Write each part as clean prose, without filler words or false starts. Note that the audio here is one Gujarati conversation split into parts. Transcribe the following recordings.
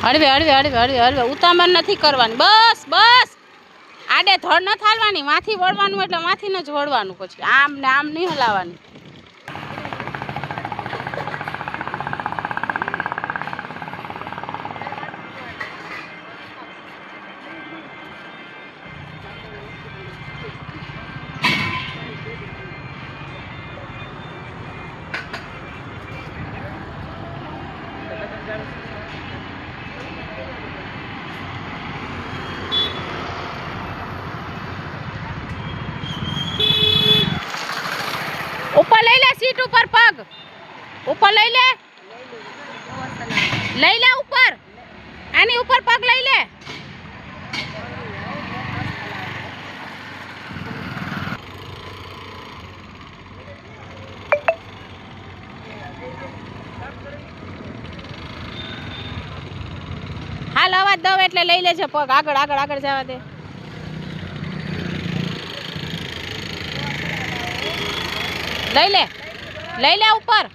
હળવે હળવે હળવે હળવે હળવે ઉતામળ નથી કરવાની. બસ બસ આડે ધડ ન થાલવાની, માથી વળવાનું એટલે માથી ન જ વળવાનું. પછી આમ ને આમ નહીં હલાવવાની. ઉપર લઈ લે, સીટ ઉપર પગ ઉપર લઈ લે, લઈ લે ઉપર, આની ઉપર પગ લઈ લે. હાલ અવાજ દઉં એટલે લઈ લેજે પગ. આગળ આગળ આગળ જવા દે. લઈ લે, લઈ લે ઉપર,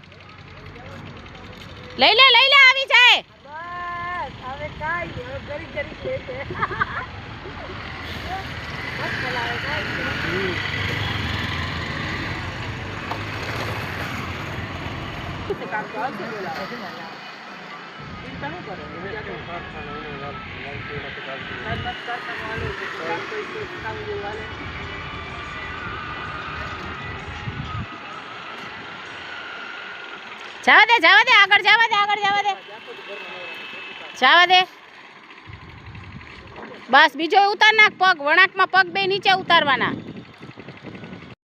લઈ લે, લઈ લે, આવી જાય. બસ હવે કાઈ ગરી ગરી છે બસ બોલાવે કાઈ કામ તો આવશે બોલાવે ચિંતા ન કરો. જવા દે, જવા દે, આગળ જવા દે, આગળ જવા દે, જવા દે. બસ બીજો ઉતાર નાખ પગ. વણાકમાં પગ બે નીચે ઉતારવાના.